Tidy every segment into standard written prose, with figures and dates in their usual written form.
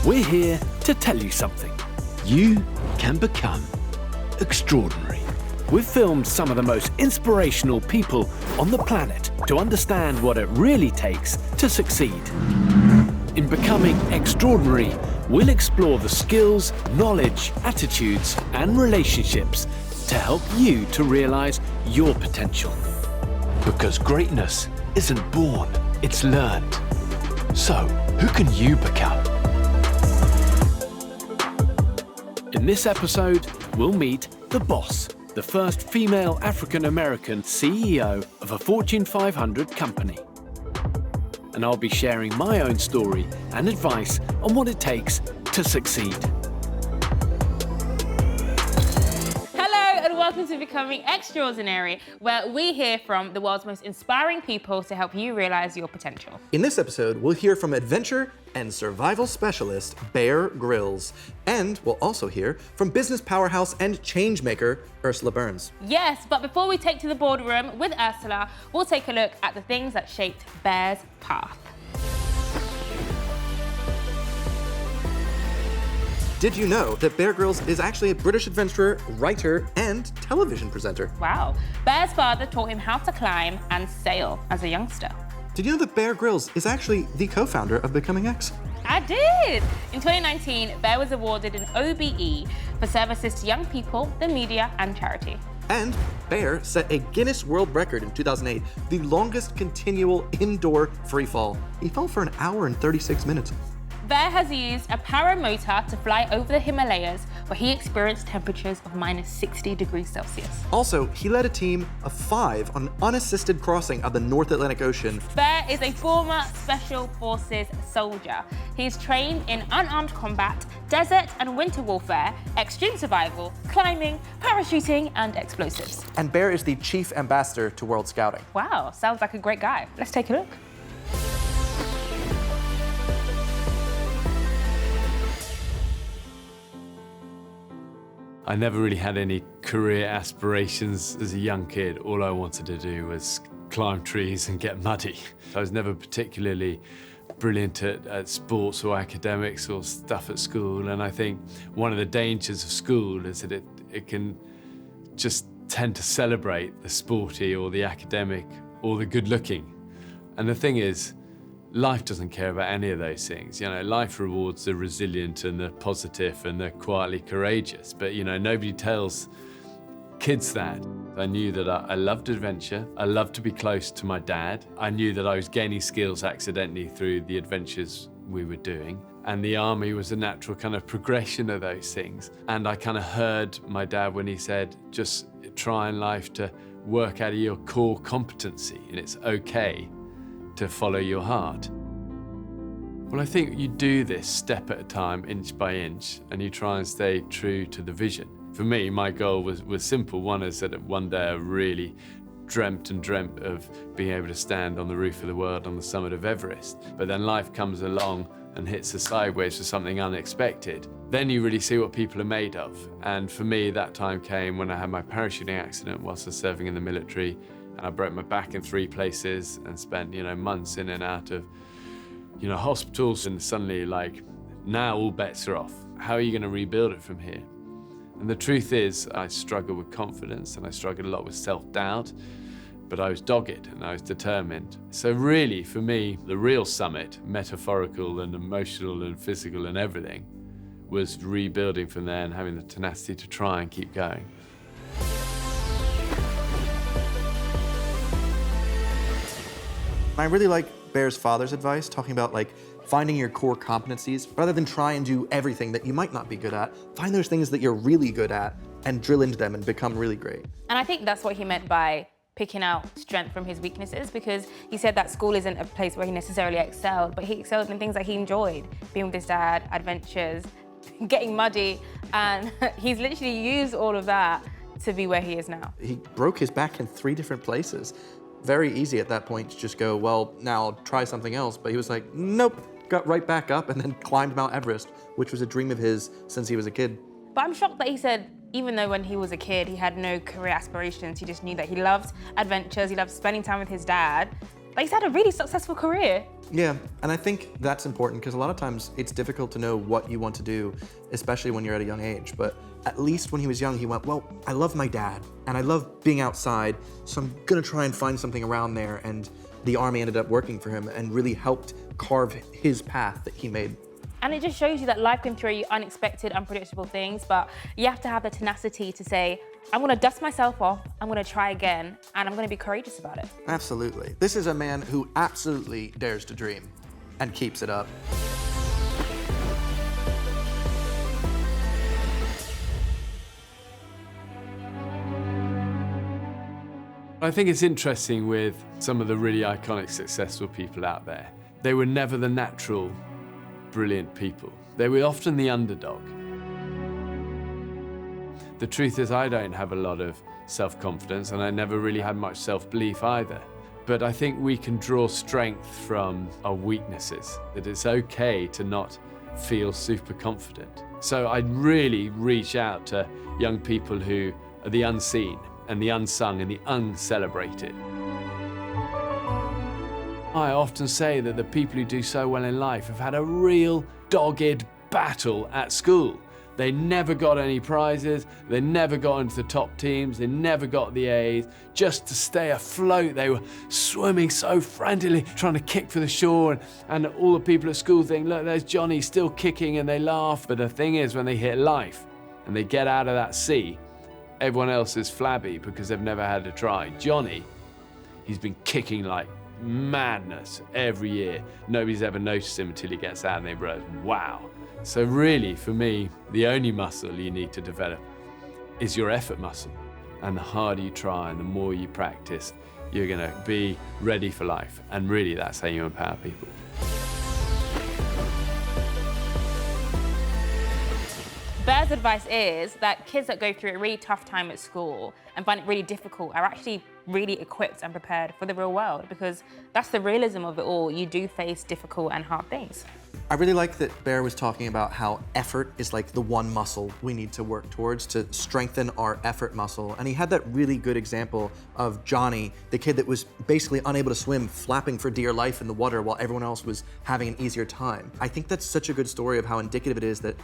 we're here to tell you something. You can become extraordinary. We've filmed some of the most inspirational people on the planet to understand what it really takes to succeed. In Becoming Xtraordinary, we'll explore the skills, knowledge, attitudes, and relationships to help you to realize your potential. Because greatness isn't born, it's learned. So, who can you become? In this episode, we'll meet the boss, the first female African-American CEO of a Fortune 500 company. And I'll be sharing my own story and advice on what it takes to succeed. Welcome to Becoming Xtraordinary, where we hear from the world's most inspiring people to help you realize your potential. In this episode, we'll hear from adventure and survival specialist Bear Grylls. And we'll also hear from business powerhouse and changemaker Ursula Burns. Yes, but before we take to the boardroom with Ursula, we'll take a look at the things that shaped Bear's path. Did you know that Bear Grylls is actually a British adventurer, writer, and television presenter? Wow. Bear's father taught him how to climb and sail as a youngster. Did you know that Bear Grylls is actually the co-founder of BecomingX? I did! In 2019, Bear was awarded an OBE for services to young people, the media, and charity. And Bear set a Guinness World Record in 2008, the longest continual indoor free fall. He fell for 1 hour and 36 minutes. Bear has used a paramotor to fly over the Himalayas, where he experienced temperatures of -60 degrees Celsius. Also, he led a team of 5 on an unassisted crossing of the North Atlantic Ocean. Bear is a former Special Forces soldier. He's trained in unarmed combat, desert and winter warfare, extreme survival, climbing, parachuting, and explosives. And Bear is the chief ambassador to World Scouting. Wow, sounds like a great guy. Let's take a look. I never really had any career aspirations as a young kid. All I wanted to do was climb trees and get muddy. I was never particularly brilliant at sports or academics or stuff at school. And I think one of the dangers of school is that it can just tend to celebrate the sporty or the academic or the good looking. And the thing is, life doesn't care about any of those things. You know, life rewards the resilient and the positive and the quietly courageous. But, you know, nobody tells kids that. I knew that I loved adventure. I loved to be close to my dad. I knew that I was gaining skills accidentally through the adventures we were doing. And the army was a natural kind of progression of those things. And I kind of heard my dad when he said, just try in life to work out of your core competency, and it's okay to follow your heart. Well, I think you do this step at a time, inch by inch, and you try and stay true to the vision. For me, my goal was simple. One is that one day I really dreamt of being able to stand on the roof of the world on the summit of Everest. But then life comes along and hits us sideways for something unexpected. Then you really see what people are made of. And for me, that time came when I had my parachuting accident whilst I was serving in the military. And I broke my back in 3 places and spent, months in and out of, hospitals. And suddenly, now all bets are off. How are you going to rebuild it from here? And the truth is, I struggled with confidence and I struggled a lot with self-doubt, but I was dogged and I was determined. So really, for me, the real summit, metaphorical and emotional and physical and everything, was rebuilding from there and having the tenacity to try and keep going. I really like Bear's father's advice, talking about finding your core competencies. Rather than try and do everything that you might not be good at, find those things that you're really good at and drill into them and become really great. And I think that's what he meant by picking out strength from his weaknesses, because he said that school isn't a place where he necessarily excelled, but he excelled in things that he enjoyed. Being with his dad, adventures, getting muddy, and he's literally used all of that to be where he is now. He broke his back in 3 different places. Very easy at that point to just go, well, now I'll try something else. But he was like, nope, got right back up and then climbed Mount Everest, which was a dream of his since he was a kid. But I'm shocked that he said, even though when he was a kid, he had no career aspirations, he just knew that he loved adventures, he loved spending time with his dad, Like, he's had a really successful career. Yeah, and I think that's important because a lot of times it's difficult to know what you want to do, especially when you're at a young age. But at least when he was young, he went, well, I love my dad and I love being outside, so I'm gonna try and find something around there. And the Army ended up working for him and really helped carve his path that he made. And it just shows you that life can throw you unexpected, unpredictable things, but you have to have the tenacity to say, I'm gonna dust myself off, I'm gonna try again, and I'm gonna be courageous about it. Absolutely. This is a man who absolutely dares to dream and keeps it up. I think it's interesting with some of the really iconic, successful people out there. They were never the natural, brilliant people. They were often the underdog. The truth is, I don't have a lot of self-confidence, and I never really had much self-belief either. But I think we can draw strength from our weaknesses, that it's okay to not feel super confident. So I'd really reach out to young people who are the unseen and the unsung and the uncelebrated. I often say that the people who do so well in life have had a real dogged battle at school. They never got any prizes, they never got into the top teams, they never got the A's. Just to stay afloat, they were swimming so frantically, trying to kick for the shore, and all the people at school think, look, there's Johnny still kicking, and they laugh. But the thing is, when they hit life and they get out of that sea, everyone else is flabby because they've never had to try. Johnny, he's been kicking like madness every year. Nobody's ever noticed him until he gets out and they realize, wow. So really, for me, the only muscle you need to develop is your effort muscle. And the harder you try and the more you practice, you're gonna be ready for life. And really, that's how you empower people. Bear's advice is that kids that go through a really tough time at school and find it really difficult are actually really equipped and prepared for the real world, because that's the realism of it all. You do face difficult and hard things. I really like that Bear was talking about how effort is like the one muscle we need to work towards to strengthen our effort muscle. And he had that really good example of Johnny, the kid that was basically unable to swim, flapping for dear life in the water while everyone else was having an easier time. I think that's such a good story of how indicative it is that,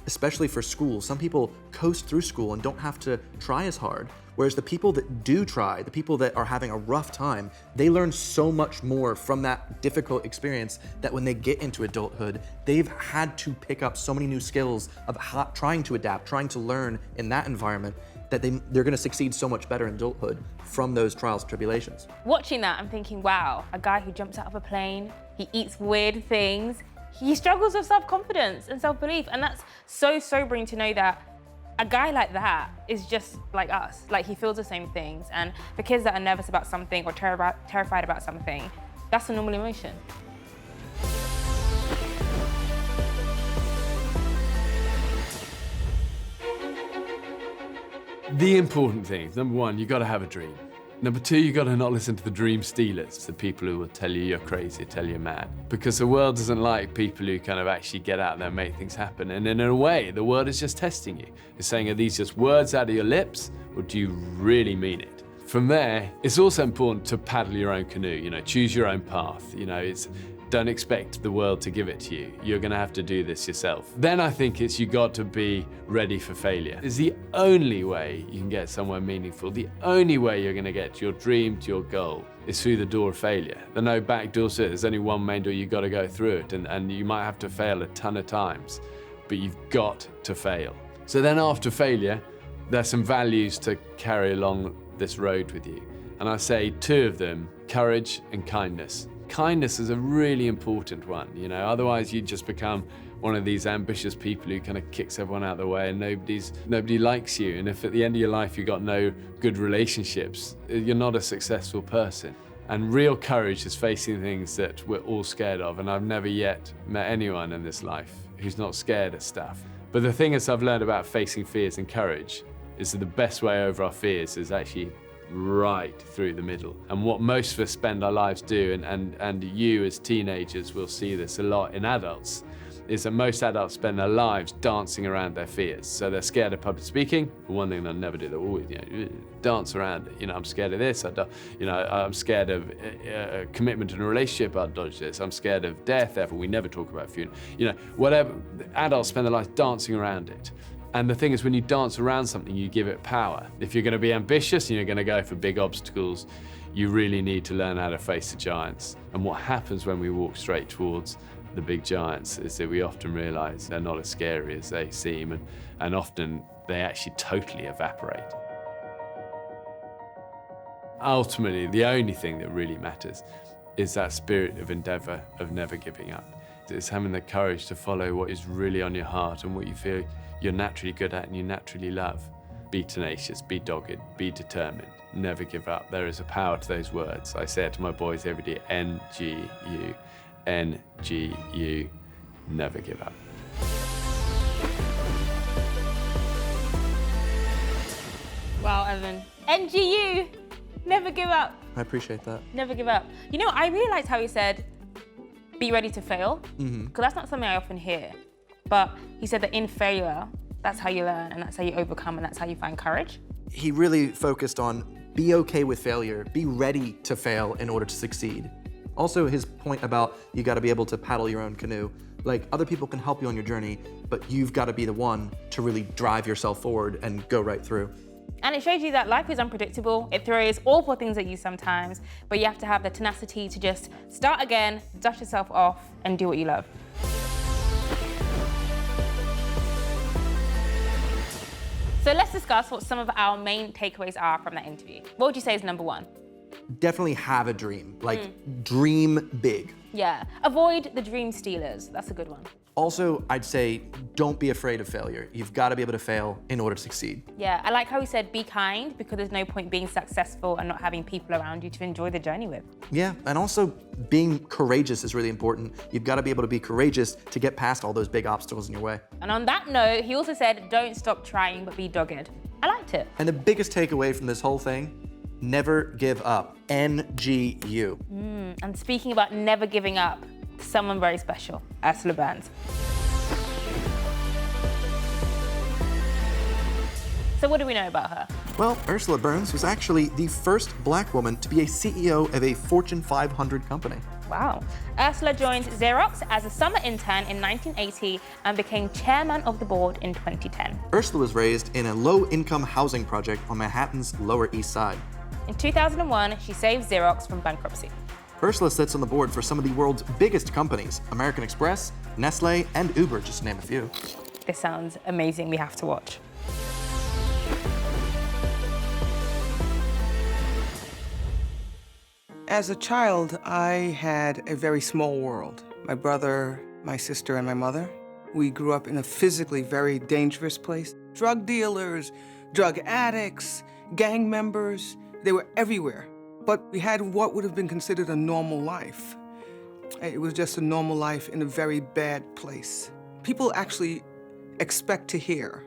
especially for school, some people coast through school and don't have to try as hard. Whereas the people that do try, the people that are having a rough time, they learn so much more from that difficult experience that when they get into adulthood, they've had to pick up so many new skills of trying to adapt, trying to learn in that environment, that they're gonna succeed so much better in adulthood from those trials and tribulations. Watching that, I'm thinking, wow, a guy who jumps out of a plane, he eats weird things, he struggles with self-confidence and self-belief, and that's so sobering to know that a guy like that is just like us. Like, he feels the same things. And for kids that are nervous about something or terrified about something, that's a normal emotion. The important things, number one, you gotta have a dream. Number two, you gotta not listen to the dream stealers, the people who will tell you you're crazy, tell you you're mad. Because the world doesn't like people who kind of actually get out there and make things happen. And in a way, the world is just testing you. It's saying, are these just words out of your lips, or do you really mean it? From there, it's also important to paddle your own canoe, choose your own path. Don't expect the world to give it to you. You're gonna have to do this yourself. Then I think you got to be ready for failure. It's the only way you can get somewhere meaningful. The only way you're gonna get to your dream, to your goal, is through the door of failure. There are no back doors to it. There's only one main door. You gotta go through it, and you might have to fail a ton of times, but you've got to fail. So then after failure, there's some values to carry along this road with you. And I say two of them, courage and kindness. Kindness is a really important one, otherwise you just become one of these ambitious people who kind of kicks everyone out of the way and nobody likes you. And if at the end of your life you've got no good relationships, you're not a successful person. And real courage is facing things that we're all scared of, and I've never yet met anyone in this life who's not scared of stuff. But the thing is, I've learned about facing fears and courage is that the best way over our fears is actually right through the middle. And what most of us spend our lives do, and you as teenagers will see this a lot in adults, is that most adults spend their lives dancing around their fears. So they're scared of public speaking. One thing they'll never do, they'll always dance around it. I'm scared of this. I'm scared of commitment in a relationship. I'll dodge this. I'm scared of death. Therefore, we never talk about funeral. Whatever. Adults spend their lives dancing around it. And the thing is, when you dance around something, you give it power. If you're going to be ambitious and you're going to go for big obstacles, you really need to learn how to face the giants. And what happens when we walk straight towards the big giants is that we often realize they're not as scary as they seem, and often they actually totally evaporate. Ultimately, the only thing that really matters is that spirit of endeavor, of never giving up. It's having the courage to follow what is really on your heart and what you feel you're naturally good at and you naturally love. Be tenacious, be dogged, be determined, never give up. There is a power to those words. I say it to my boys every day, NGU, NGU, never give up. Wow, Evan. NGU, never give up. I appreciate that. Never give up. I really liked how he said, be ready to fail, because that's not something I often hear. But he said that in failure, that's how you learn, and that's how you overcome, and that's how you find courage. He really focused on be okay with failure, be ready to fail in order to succeed. Also, his point about you gotta be able to paddle your own canoe. Like, other people can help you on your journey, but you've gotta be the one to really drive yourself forward and go right through. And it shows you that life is unpredictable. It throws awful things at you sometimes, but you have to have the tenacity to just start again, dust yourself off, and do what you love. So let's discuss what some of our main takeaways are from that interview. What would you say is number one? Definitely have a dream, like dream big. Yeah, avoid the dream stealers. That's a good one. Also, I'd say don't be afraid of failure. You've got to be able to fail in order to succeed. Yeah, I like how he said be kind, because there's no point being successful and not having people around you to enjoy the journey with. Yeah, and also being courageous is really important. You've got to be able to be courageous to get past all those big obstacles in your way. And on that note, he also said don't stop trying, but be dogged. I liked it. And the biggest takeaway from this whole thing, never give up. NGU. And speaking about never giving up, someone very special, Ursula Burns. So what do we know about her? Well, Ursula Burns was actually the first Black woman to be a CEO of a Fortune 500 company. Wow. Ursula joined Xerox as a summer intern in 1980 and became chairman of the board in 2010. Ursula was raised in a low-income housing project on Manhattan's Lower East Side. In 2001, she saved Xerox from bankruptcy. Ursula sits on the board for some of the world's biggest companies, American Express, Nestle, and Uber, just to name a few. This sounds amazing. We have to watch. As a child, I had a very small world. My brother, my sister, and my mother. We grew up in a physically very dangerous place. Drug dealers, drug addicts, gang members, they were everywhere. But we had what would have been considered a normal life. It was just a normal life in a very bad place. People actually expect to hear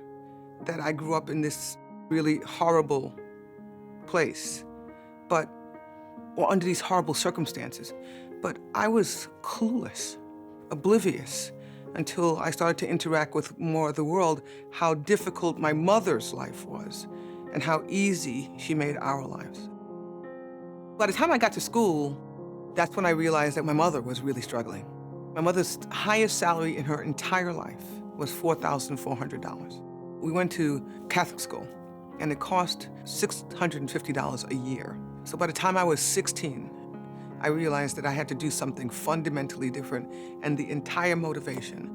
that I grew up in this really horrible place, or under these horrible circumstances. But I was clueless, oblivious, until I started to interact with more of the world, how difficult my mother's life was and how easy she made our lives. By the time I got to school, that's when I realized that my mother was really struggling. My mother's highest salary in her entire life was $4,400. We went to Catholic school, and it cost $650 a year. So by the time I was 16, I realized that I had to do something fundamentally different, and the entire motivation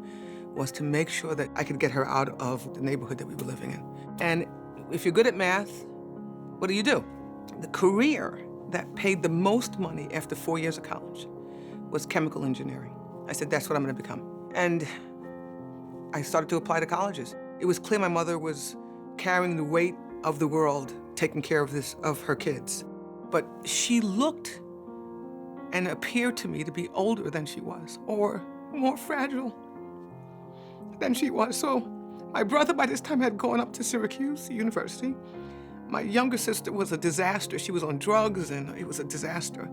was to make sure that I could get her out of the neighborhood that we were living in. And if you're good at math, what do? The career that paid the most money after 4 years of college was chemical engineering. I said, that's what I'm gonna become. And I started to apply to colleges. It was clear my mother was carrying the weight of the world, taking care of her kids. But she looked and appeared to me to be older than she was, or more fragile than she was. So my brother by this time had gone up to Syracuse University. My younger sister was a disaster. She was on drugs, and it was a disaster.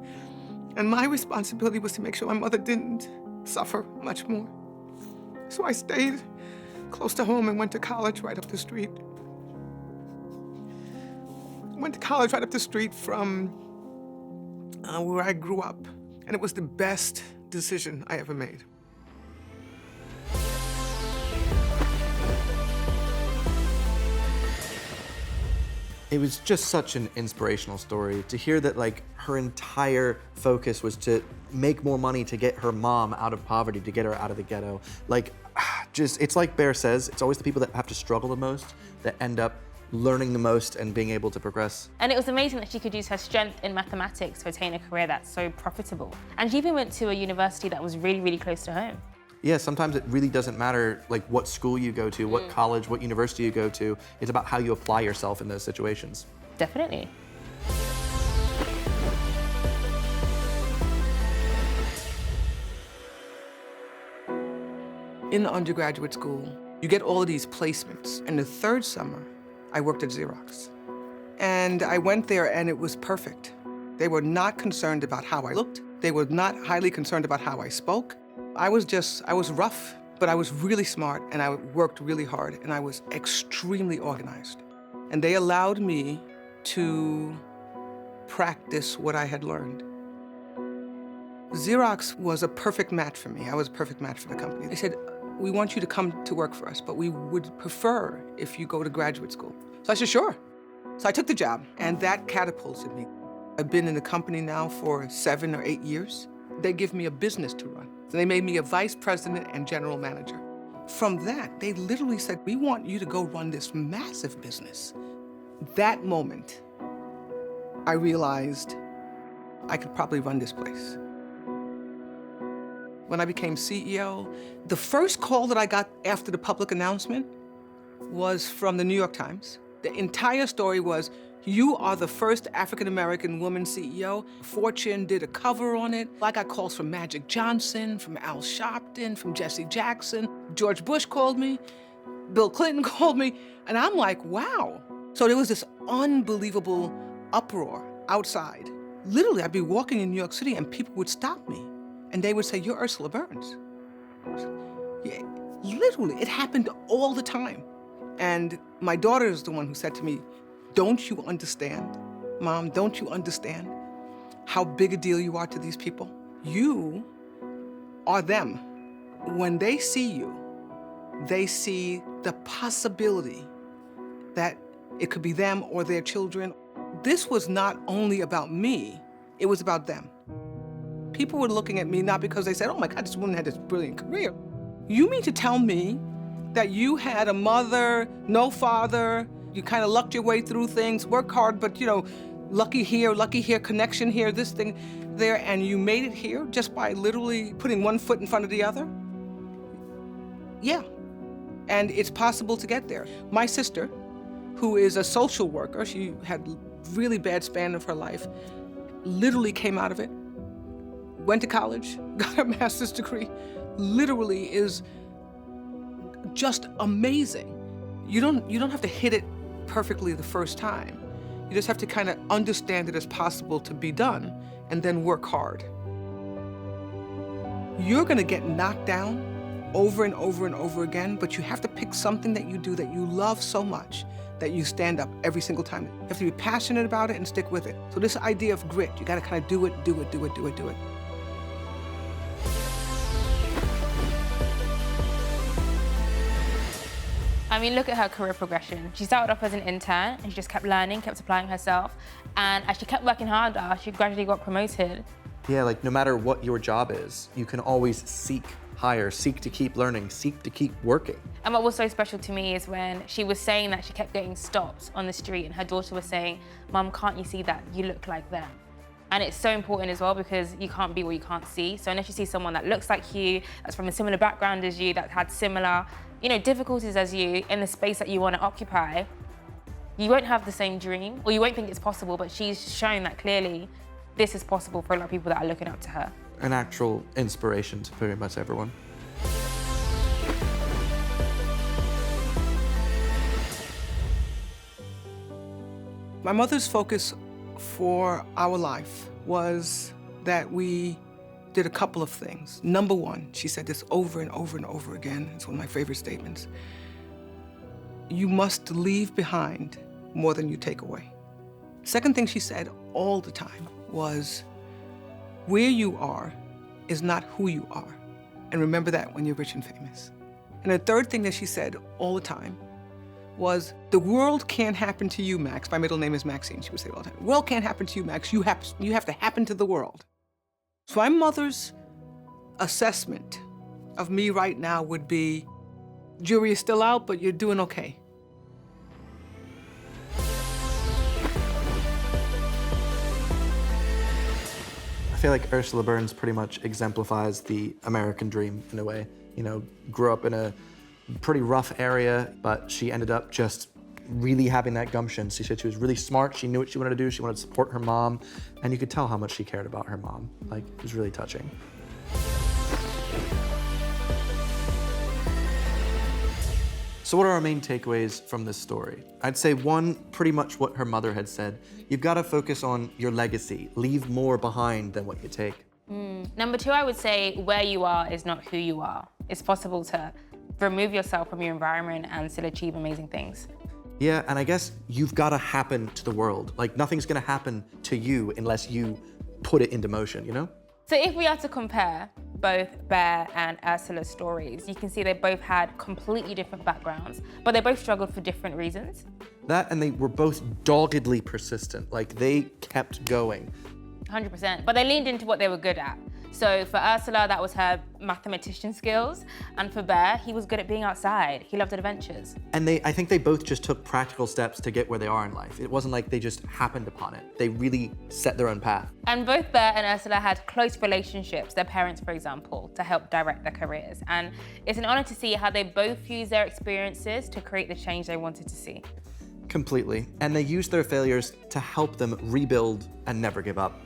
And my responsibility was to make sure my mother didn't suffer much more. So I stayed close to home and went to college right up the street. Went to college right up the street from where I grew up. And it was the best decision I ever made. It was just such an inspirational story to hear that like her entire focus was to make more money to get her mom out of poverty, to get her out of the ghetto. Like, just, it's like Bear says, it's always the people that have to struggle the most that end up learning the most and being able to progress. And it was amazing that she could use her strength in mathematics to attain a career that's so profitable. And she even went to a university that was really, really close to home. Yeah, sometimes it really doesn't matter like what school you go to, what college, what university you go to. It's about how you apply yourself in those situations. Definitely. In undergraduate school, you get all of these placements. And the third summer, I worked at Xerox. And I went there and it was perfect. They were not concerned about how I looked. They were not highly concerned about how I spoke. I was rough, but I was really smart and I worked really hard and I was extremely organized. And they allowed me to practice what I had learned. Xerox was a perfect match for me. I was a perfect match for the company. They said, we want you to come to work for us, but we would prefer if you go to graduate school. So I said, sure. So I took the job and that catapulted me. I've been in the company now for 7 or 8 years. They give me a business to run. So they made me a vice president and general manager. From that, they literally said, we want you to go run this massive business. That moment, I realized I could probably run this place. When I became CEO, the first call that I got after the public announcement was from the New York Times. The entire story was, you are the first African-American woman CEO. Fortune did a cover on it. I got calls from Magic Johnson, from Al Sharpton, from Jesse Jackson. George Bush called me. Bill Clinton called me. And I'm like, wow. So there was this unbelievable uproar outside. Literally, I'd be walking in New York City and people would stop me. And they would say, you're Ursula Burns. Yeah, literally, it happened all the time. And my daughter is the one who said to me, don't you understand, Mom, don't you understand how big a deal you are to these people? You are them. When they see you, they see the possibility that it could be them or their children. This was not only about me, it was about them. People were looking at me not because they said, oh my God, this woman had this brilliant career. You mean to tell me that you had a mother, no father, you kind of lucked your way through things, work hard, but you know, lucky here, connection here, this thing there, and you made it here just by literally putting one foot in front of the other? Yeah, and it's possible to get there. My sister, who is a social worker, she had really bad span of her life, literally came out of it, went to college, got a master's degree, literally is just amazing. You don't have to hit it perfectly the first time. You just have to kind of understand it as possible to be done and then work hard. You're gonna get knocked down over and over and over again, but you have to pick something that you do that you love so much that you stand up every single time. You have to be passionate about it and stick with it. So this idea of grit, you gotta kind of do it. I mean, look at her career progression. She started off as an intern and she just kept learning, kept applying herself. And as she kept working harder, she gradually got promoted. Yeah, like no matter what your job is, you can always seek higher, seek to keep learning, seek to keep working. And what was so special to me is when she was saying that she kept getting stopped on the street and her daughter was saying, Mum, can't you see that? You look like them. And it's so important as well because you can't be what you can't see. So unless you see someone that looks like you, that's from a similar background as you, that had similar, difficulties as you in the space that you want to occupy, you won't have the same dream or you won't think it's possible, but she's shown that clearly this is possible for a lot of people that are looking up to her. An actual inspiration to pretty much everyone. My mother's focus for our life was that we did a couple of things. Number one, she said this over and over and over again. It's one of my favorite statements. You must leave behind more than you take away. Second thing she said all the time was, where you are is not who you are. And remember that when you're rich and famous. And the third thing that she said all the time was, the world can't happen to you, Max. My middle name is Maxine, she would say all the time. The world can't happen to you, Max. You have to happen to the world. So my mother's assessment of me right now would be, jury is still out, but you're doing okay. I feel like Ursula Burns pretty much exemplifies the American dream in a way. You know, grew up in a pretty rough area, but she ended up just really having that gumption. She said she was really smart, she knew what she wanted to do, she wanted to support her mom, and you could tell how much she cared about her mom. Like, it was really touching. So what are our main takeaways from this story? I'd say one, pretty much what her mother had said. You've got to focus on your legacy. Leave more behind than what you take. Number two, I would say where you are is not who you are. It's possible to remove yourself from your environment and still achieve amazing things. Yeah, and I guess you've got to happen to the world. Like, nothing's going to happen to you unless you put it into motion, you know? So if we are to compare both Bear and Ursula's stories, you can see they both had completely different backgrounds, but they both struggled for different reasons. That, and they were both doggedly persistent. Like, they kept going. 100%, but they leaned into what they were good at. So for Ursula, that was her mathematician skills, and for Bear, he was good at being outside. He loved adventures. And I think they both just took practical steps to get where they are in life. It wasn't like they just happened upon it. They really set their own path. And both Bear and Ursula had close relationships, their parents, for example, to help direct their careers. And it's an honor to see how they both used their experiences to create the change they wanted to see. Completely. And they used their failures to help them rebuild and never give up.